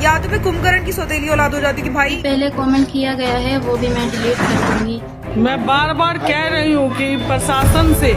या तो फिर कुंभकर्ण की सौतेली औलाद हो जाती कि भाई। पहले कमेंट किया गया है वो भी मैं डिलीट कर दूंगी। मैं बार बार कह रही हूँ कि प्रशासन से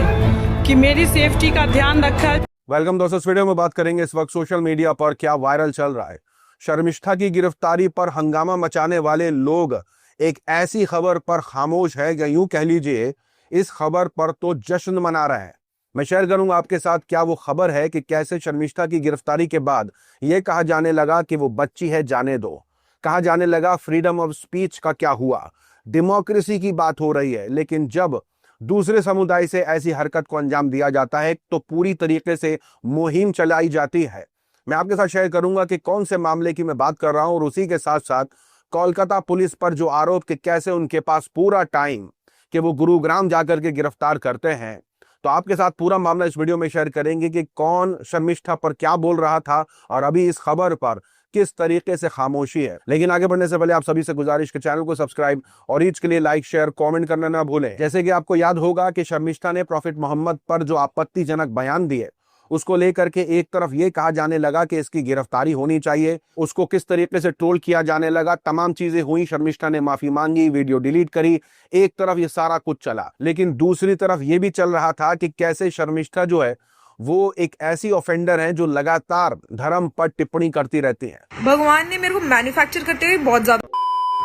कि मेरी सेफ्टी का ध्यान रखा। वेलकम दोस्तों, इस वीडियो में बात करेंगे इस वक्त सोशल मीडिया पर क्या वायरल चल रहा है। शर्मिष्ठा की गिरफ्तारी पर हंगामा मचाने वाले लोग एक ऐसी खबर पर खामोश है या यूं कह लीजिए इस खबर पर तो जश्न मना रहे हैं। मैं शेयर करूंगा आपके साथ क्या वो खबर है कि कैसे शर्मिष्ठा की गिरफ्तारी के बाद यह कहा जाने लगा कि वो बच्ची है, जाने दो। कहा जाने लगा फ्रीडम ऑफ स्पीच का क्या हुआ, डेमोक्रेसी की बात हो रही है, लेकिन जब दूसरे समुदाय से ऐसी हरकत को अंजाम दिया जाता है तो पूरी तरीके से मुहिम चलाई जाती है। मैं आपके साथ शेयर करूंगा कि कौन से मामले की मैं बात कर रहा हूं और उसी के साथ साथ कोलकाता पुलिस पर जो आरोप कि कैसे उनके पास पूरा टाइम कि वो गुरुग्राम जाकर के गिरफ्तार करते हैं। तो आपके साथ पूरा मामला इस वीडियो में शेयर करेंगे कि कौन शर्मिष्ठा पर क्या बोल रहा था और अभी इस खबर पर किस तरीके से खामोशी है। लेकिन आगे बढ़ने से पहले आप सभी से गुजारिश के चैनल को सब्सक्राइब और ईच के लिए लाइक शेयर कमेंट करना ना भूलें। जैसे कि आपको याद होगा कि शर्मिष्ठा ने प्रॉफिट मोहम्मद पर जो आपत्तिजनक बयान दिए उसको लेकर के एक तरफ ये कहा जाने लगा कि इसकी गिरफ्तारी होनी चाहिए, उसको किस तरीके से ट्रोल किया जाने लगा, तमाम चीजें हुई, शर्मिष्ठा ने माफी मांगी, वीडियो डिलीट करी। एक तरफ ये सारा कुछ चला, लेकिन दूसरी तरफ ये भी चल रहा था कि कैसे शर्मिष्ठा जो है वो एक ऐसी ऑफेंडर है जो लगातार धर्म पर टिप्पणी करती रहती है। भगवान ने मेरे को मैन्युफैक्चर करते हुए बहुत ज्यादा,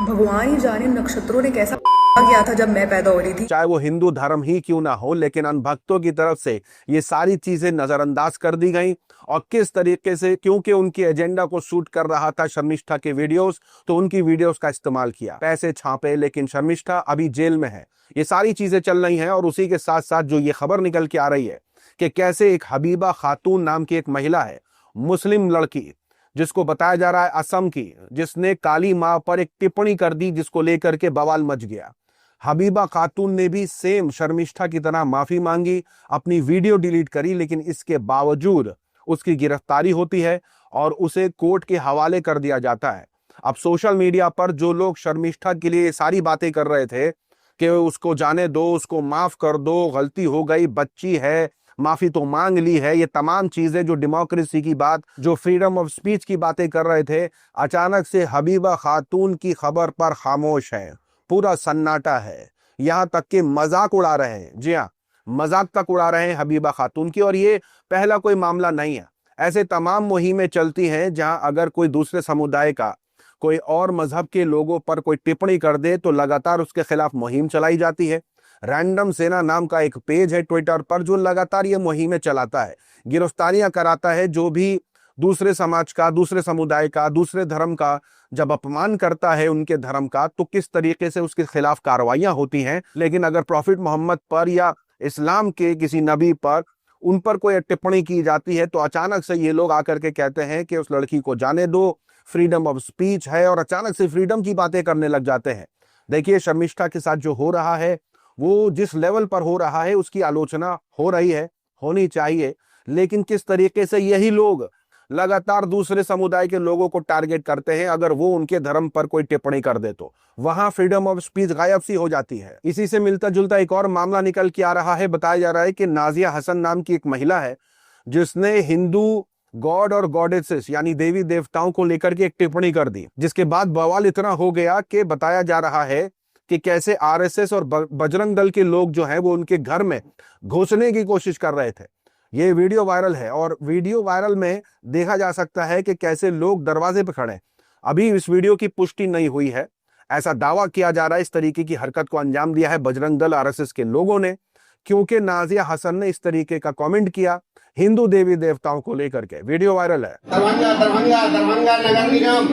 भगवान ही जाने नक्षत्रों ने कैसा किया था जब मैं पैदा हो रही थी। चाहे वो हिंदू धर्म ही क्यों ना हो, लेकिन अनभक्तों की तरफ से ये सारी चीजें नजरअंदाज कर दी गई और किस तरीके से, क्योंकि उनके एजेंडा को सूट कर रहा था शर्मिष्ठा के वीडियोस, तो उनकी वीडियोस का इस्तेमाल किया, पैसे छापे। लेकिन शर्मिष्ठा अभी जेल में है, ये सारी चीजें चल रही हैं। और उसी के साथ साथ जो ये खबर निकल के आ रही है कि कैसे एक हबीबा खातून नाम की एक महिला है, मुस्लिम लड़की, जिसको बताया जा रहा है असम की, जिसने काली मां पर एक टिप्पणी कर दी जिसको लेकर के बवाल मच गया। हबीबा खातून ने भी सेम शर्मिष्ठा की तरह माफी मांगी, अपनी वीडियो डिलीट करी, लेकिन इसके बावजूद उसकी गिरफ्तारी होती है और उसे कोर्ट के हवाले कर दिया जाता है। अब सोशल मीडिया पर जो लोग शर्मिष्ठा के लिए सारी बातें कर रहे थे कि उसको जाने दो, उसको माफ कर दो, गलती हो गई, बच्ची है, माफी तो मांग ली है, ये तमाम चीजें जो डेमोक्रेसी की बात, जो फ्रीडम ऑफ स्पीच की बातें कर रहे थे, अचानक से हबीबा खातून की खबर पर खामोश है। पूरा सन्नाटा है, यहां तक कि मजाक उड़ा रहे हैं। जी हाँ, मजाक तक उड़ा रहे हैं हबीबा खातून की। और ये पहला कोई मामला नहीं है, ऐसे तमाम मुहिमें चलती हैं जहां अगर कोई दूसरे समुदाय का, कोई और मजहब के लोगों पर कोई टिप्पणी कर दे तो लगातार उसके खिलाफ मुहिम चलाई जाती है। रैंडम सेना नाम का एक पेज है ट्विटर पर जो लगातार ये मुहिमें चलाता है, गिरफ्तारियां कराता है। जो भी दूसरे समाज का, दूसरे समुदाय का, दूसरे धर्म का जब अपमान करता है उनके धर्म का, तो किस तरीके से उसके खिलाफ कार्रवाइयां होती हैं। लेकिन अगर प्रॉफिट मोहम्मद पर या इस्लाम के किसी नबी पर, उन पर कोई टिप्पणी की जाती है तो अचानक से ये लोग आकर के कहते हैं कि उस लड़की को जाने दो, फ्रीडम ऑफ स्पीच है, और अचानक से फ्रीडम की बातें करने लग जाते हैं। देखिए, शर्मिष्ठा के साथ जो हो रहा है वो जिस लेवल पर हो रहा है उसकी आलोचना हो रही है, होनी चाहिए, लेकिन किस तरीके से यही लोग लगातार दूसरे समुदाय के लोगों को टारगेट करते हैं। अगर वो उनके धर्म पर कोई टिप्पणी कर दे तो वहां फ्रीडम ऑफ स्पीच गायब सी हो जाती है। इसी से मिलता जुलता एक और मामला निकल के आ रहा है। बताया जा रहा है कि नाजिया हसन नाम की एक महिला है जिसने हिंदू गॉड और गॉडेसेस यानी देवी देवताओं को लेकर के एक टिप्पणी कर दी, जिसके बाद बवाल इतना हो गया कि बताया जा रहा है कि कैसे आरएसएस और बजरंग दल के लोग जो हैं वो उनके घर में घुसने की कोशिश कर रहे थे। ये वीडियो वायरल है और वीडियो वायरल में देखा जा सकता है कि कैसे लोग दरवाजे पर खड़े। अभी इस वीडियो की पुष्टि नहीं हुई है, ऐसा दावा किया जा रहा है इस तरीके की हरकत को अंजाम दिया है बजरंग दल आरएसएस के लोगों ने, क्योंकि नाजिया हसन ने इस तरीके का कमेंट किया हिंदू देवी देवताओं को लेकर के। वीडियो वायरल है। दरभंगा नगर निगम,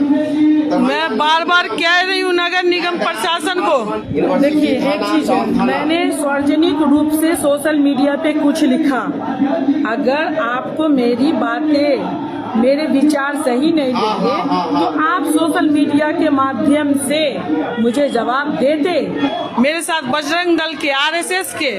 मैं बार बार कह रही हूँ नगर निगम प्रशासन को, देखिए एक चीज है, मैंने सार्वजनिक रूप से सोशल मीडिया पे कुछ लिखा, अगर आपको मेरी बातें, मेरे विचार सही नहीं लगे तो आप सोशल मीडिया के माध्यम से मुझे जवाब दे दे। मेरे साथ बजरंग दल के, आरएसएस के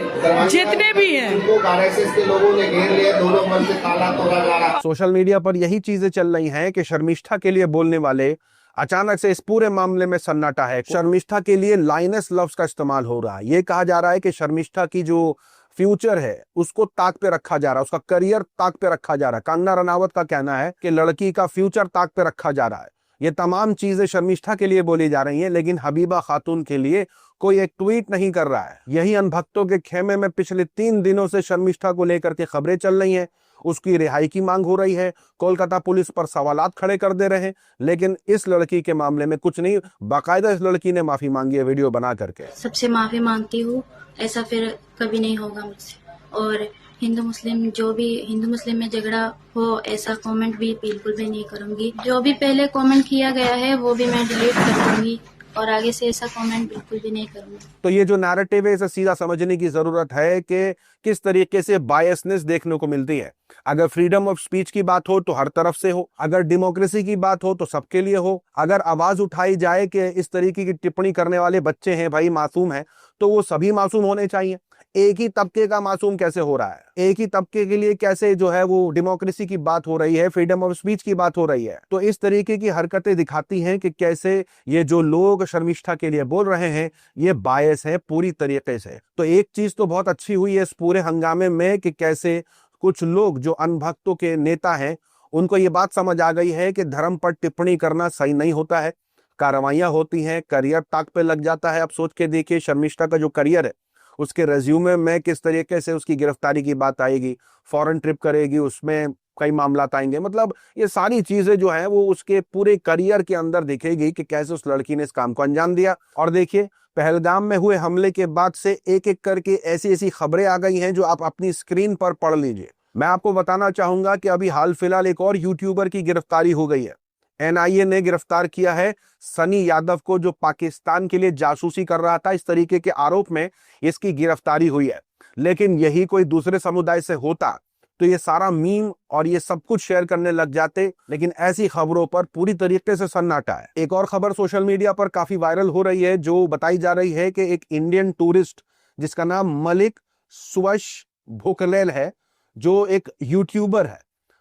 जितने भी हैं, आरएसएस के लोगों ने घेर लिया, दोनों पर से ताला तोड़ा जा रहा। सोशल मीडिया पर यही चीजें चल रही हैं कि शर्मिष्ठा के लिए बोलने वाले अचानक से इस पूरे मामले में सन्नाटा है। शर्मिष्ठा के लिए लाइनस लफ्ज का इस्तेमाल हो रहा है। ये कहा जा रहा है कि शर्मिष्ठा की जो फ्यूचर है उसको ताक पे रखा जा रहा है, उसका करियर ताक पे रखा जा रहा है। कंगना रनावत का कहना है कि लड़की का फ्यूचर ताक पे रखा जा रहा है। ये तमाम चीजें शर्मिष्ठा के लिए बोली जा रही हैं, लेकिन हबीबा खातून के लिए कोई एक ट्वीट नहीं कर रहा है। यही अनभक्तों के खेमे में पिछले 3 दिनों से शर्मिष्ठा को लेकर के खबरें चल रही हैं। उसकी रिहाई की मांग हो रही है, कोलकाता पुलिस पर सवालात खड़े कर दे रहे हैं, लेकिन इस लड़की के मामले में कुछ नहीं। बाकायदा इस लड़की ने माफी मांगी है वीडियो बना करके। सबसे माफी मांगती हूँ, ऐसा फिर कभी नहीं होगा मुझसे। और हिंदू मुस्लिम में झगड़ा हो ऐसा कमेंट भी बिल्कुल भी नहीं करूंगी। जो भी पहले कमेंट किया गया है वो भी मैं डिलीट कर दूंगी और आगे से ऐसा कमेंट बिल्कुल भी नहीं करूंगी। तो ये जो नैरेटिव है इसे सीधा समझने की जरूरत है कि किस तरीके से बायसनेस देखने को मिलती है। अगर फ्रीडम ऑफ स्पीच की बात हो तो हर तरफ से हो, अगर डेमोक्रेसी की बात हो तो सबके लिए हो। अगर आवाज उठाई जाए कि इस तरीके की टिप्पणी करने वाले बच्चे हैं भाई, मासूम हैं, तो वो सभी मासूम होने चाहिए। एक ही तबके का मासूम कैसे हो रहा है? एक ही तबके के लिए कैसे जो है वो डेमोक्रेसी की बात हो रही है, फ्रीडम ऑफ स्पीच की बात हो रही है? तो इस तरीके की हरकतें दिखाती हैं कि कैसे ये जो लोग शर्मिष्ठा के लिए बोल रहे हैं ये बायस है पूरी तरीके से। तो एक चीज तो बहुत अच्छी हुई है इस पूरे हंगामे में कि कैसे कुछ लोग जो अनभक्तों के नेता हैं उनको ये बात समझ आ गई है कि धर्म पर टिप्पणी करना सही नहीं होता है, कार्रवाइयां होती हैं, करियर ताक पे लग जाता है। अब सोच के देखिए शर्मिष्ठा का जो करियर है उसके रेज्यूमे में किस तरीके से उसकी गिरफ्तारी की बात आएगी, फॉरेन ट्रिप करेगी, उसमें कई मामलात आएंगे। मतलब ये सारी चीजें जो है वो उसके पूरे करियर के अंदर दिखेगी कि कैसे उस लड़की ने इस काम को अंजाम दिया। और देखिए पहलगाम में हुए हमले के बाद से एक एक करके ऐसी ऐसी खबरें आ गई हैं जो आप अपनी स्क्रीन पर पढ़ लीजिए। मैं आपको बताना चाहूंगा कि अभी हाल फिलहाल एक और यूट्यूबर की गिरफ्तारी हो गई है। एनआईए ने गिरफ्तार किया है सनी यादव को, जो पाकिस्तान के लिए जासूसी कर रहा था। इस तरीके के आरोप में इसकी गिरफ्तारी हुई है। लेकिन यही कोई दूसरे समुदाय से होता तो ये सारा मीम और ये सब कुछ शेयर करने लग जाते, लेकिन ऐसी खबरों पर पूरी तरीके से सन्नाटा है। एक और खबर सोशल मीडिया पर काफी वायरल हो रही है जो बताई जा रही है कि एक इंडियन टूरिस्ट जिसका नाम मलिक सुवश भोकलेल है, जो एक यूट्यूबर है,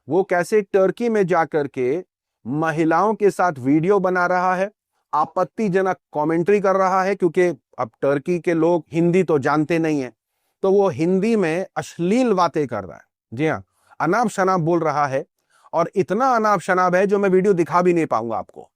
वो कैसे टर्की में जाकर के महिलाओं के साथ वीडियो बना रहा है, आपत्तिजनक कमेंट्री कर रहा है, क्योंकि अब टर्की के लोग हिंदी तो जानते नहीं है, तो वो हिंदी में अश्लील बातें कर रहा है। जी हाँ, अनाप शनाप बोल रहा है, और इतना अनाप शनाप है जो मैं वीडियो दिखा भी नहीं पाऊंगा आपको।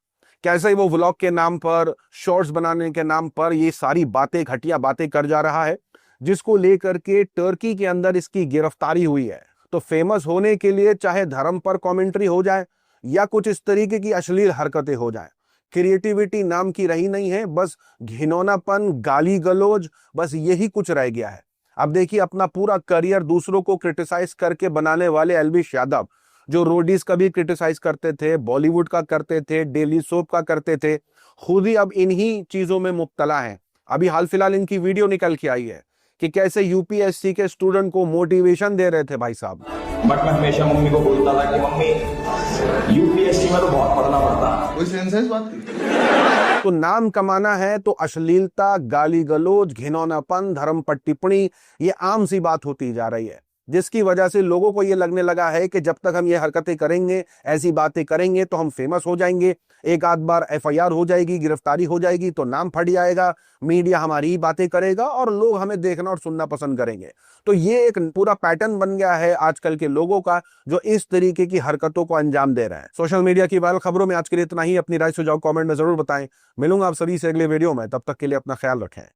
कैसे वो व्लॉग के नाम पर, शॉर्ट्स बनाने के नाम पर ये सारी बातें, घटिया बातें कर जा रहा है, जिसको लेकर के टर्की के अंदर इसकी गिरफ्तारी हुई है। तो फेमस होने के लिए चाहे धर्म पर कमेंट्री हो जाए या कुछ इस तरीके की अश्लील हरकतें हो जाए, क्रिएटिविटी नाम की रही नहीं है, बस घिनौनापन, गाली गलौज, बस यही कुछ रह गया है। अब देखिए अपना पूरा करियर दूसरों को क्रिटिसाइज करके बनाने वाले एल्विश यादव, जो रोडीज का भी क्रिटिसाइज करते थे, बॉलीवुड का करते थे, डेली सोप का करते थे, खुद ही अब इन्हीं चीजों में मुब्तला हैं। अभी हाल फिलहाल इनकी वीडियो निकल के आई है कि कैसे यूपीएससी के स्टूडेंट को मोटिवेशन दे रहे थे भाई साहब। बट मैं हमेशा मम्मी को बोलता था कि मम्मी यूपीएससी में तो बहुत पढ़ना पड़ता। कोई सेंस है इस बात की? तो नाम कमाना है तो अश्लीलता, गाली गलौज, घिनौनापन, धर्म पर टिप्पणी, ये आम सी बात होती जा रही है, जिसकी वजह से लोगों को ये लगने लगा है कि जब तक हम ये हरकतें करेंगे, ऐसी बातें करेंगे तो हम फेमस हो जाएंगे। एक आध बार एफआईआर हो जाएगी, गिरफ्तारी हो जाएगी तो नाम फट जाएगा, मीडिया हमारी ही बातें करेगा और लोग हमें देखना और सुनना पसंद करेंगे। तो ये एक पूरा पैटर्न बन गया है आजकल के लोगों का, जो इस तरीके की हरकतों को अंजाम दे रहे हैं। सोशल मीडिया की वायरल खबरों में आज के लिए इतना ही। अपनी राय सुझाव कमेंट में जरूर बताएं। मिलूंगा आप सभी से अगले वीडियो में, तब तक के लिए अपना ख्याल रखें।